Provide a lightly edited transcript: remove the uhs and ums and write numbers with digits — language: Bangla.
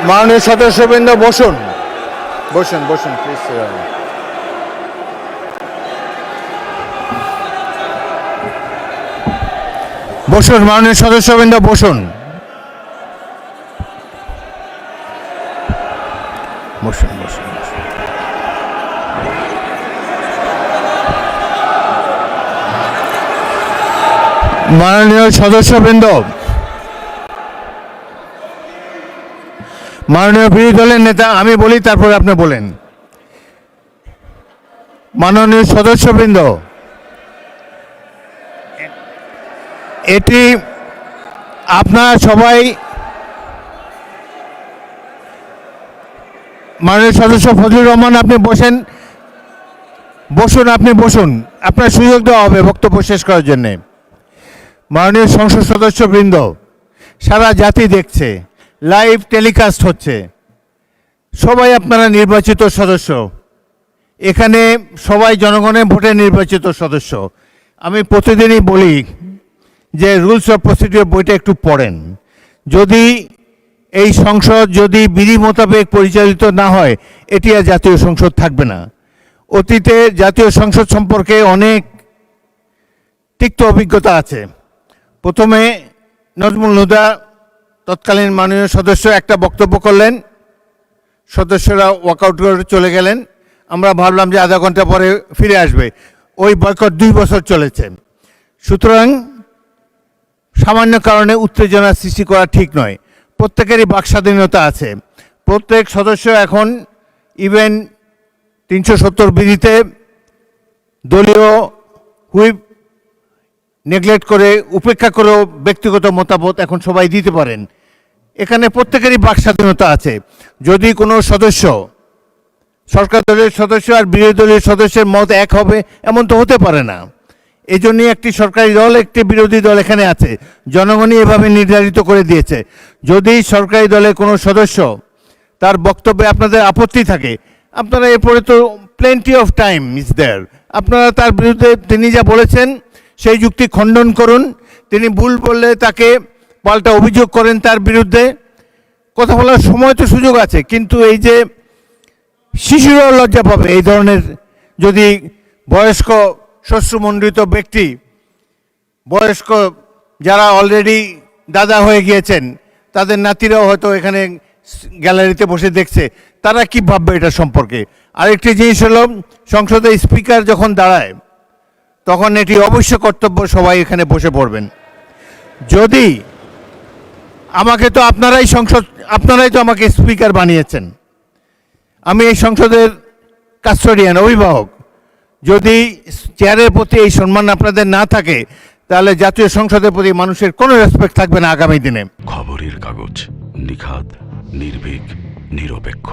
মাননীয় সদস্যবৃন্দ বসুন বসুন বসুন প্লিজ। বসুন মাননীয় সদস্যবৃন্দ বসুন বসুন বসুন। মাননীয় সদস্যবৃন্দ, মাননীয় বিরোধী দলের নেতা, আমি বলি তারপরে আপনি বলেন। মাননীয় সদস্যবৃন্দ, এটি আপনারা সবাই, মাননীয় সদস্য ফজলুর রহমান আপনি বসেন, বসুন আপনি বসুন, আপনার সুযোগ দেওয়া হবে বক্তব্য শেষ করার জন্যে। মাননীয় সংসদ সদস্যবৃন্দ, সারা জাতি দেখছে, লাইভ টেলিকাস্ট হচ্ছে, সবাই আপনারা নির্বাচিত সদস্য, এখানে সবাই জনগণের ভোটে নির্বাচিত সদস্য। আমি প্রতিদিনই বলি যে রুলস অফ প্রসিডিওর বইটা একটু পড়েন। যদি এই সংসদ যদি বিধি মোতাবেক পরিচালিত না হয়, এটি আর জাতীয় সংসদ থাকবে না। অতীতে জাতীয় সংসদ সম্পর্কে অনেক তিক্ত অভিজ্ঞতা আছে। প্রথমে নজমুল হুদা তৎকালীন মাননীয় সদস্য একটা বক্তব্য করলেন, সদস্যরা ওয়াকআউট করে চলে গেলেন, আমরা ভাবলাম যে আধা ঘন্টা পরে ফিরে আসবে। ওই বয়কট 2 বছর চলেছে। সুতরাং সামান্য কারণে উত্তেজনা সৃষ্টি করা ঠিক নয়। প্রত্যেকেরই বাক স্বাধীনতা আছে। প্রত্যেক সদস্য এখন ইভেন 370 বিধিতে দলীয় হুইপ নেগলেক্ট করে, উপেক্ষা করেও ব্যক্তিগত মতামত এখন সবাই দিতে পারেন। এখানে প্রত্যেকেরই বাক স্বাধীনতা আছে। যদি কোনো সদস্য, সরকার দলের সদস্য আর বিরোধী দলের সদস্যের মত এক হবে, এমন তো হতে পারে না। এই জন্যই একটি সরকারি দল, একটি বিরোধী দল এখানে আছে, জনগণই এভাবে নির্ধারিত করে দিয়েছে। যদি সরকারি দলের কোনো সদস্য তার বক্তব্যে আপনাদের আপত্তি থাকে, আপনারা এরপরে তো plenty of time is there, আপনারা তার বিরুদ্ধে তিনি যা বলেছেন সেই যুক্তি খণ্ডন করুন। তিনি ভুল বললে তাকে পাল্টা অভিযোগ করেন তার বিরুদ্ধে, কথা বলার সময় তো সুযোগ আছে। কিন্তু এই যে শিশুরাও লজ্জা পাবে এই ধরনের, যদি বয়স্ক শ্বশ্রুমণ্ডিত ব্যক্তি, বয়স্ক যারা অলরেডি দাদা হয়ে গিয়েছেন, তাদের নাতিরাও হয়তো এখানে গ্যালারিতে বসে দেখছে, তারা কি ভাববে এটা সম্পর্কে। আরেকটি জিনিস হলো, সংসদের স্পিকার যখন দাঁড়ায় তখন এটি অবশ্য কর্তব্য সবাই এখানে বসে পড়বেন। যদি আমাকে তো আপনারাই তো আমাকে স্পিকার বানিয়েছেন, আমি এই সংসদের কাস্টোডিয়ান, অভিভাবক। যদি চেয়ারের প্রতি এই সম্মান আপনাদের না থাকে, তাহলে জাতীয় সংসদের প্রতি মানুষের কোনো রেসপেক্ট থাকবে না আগামী দিনে। খবরের কাগজ, নিখাদ, নির্ভীক, নিরপেক্ষ।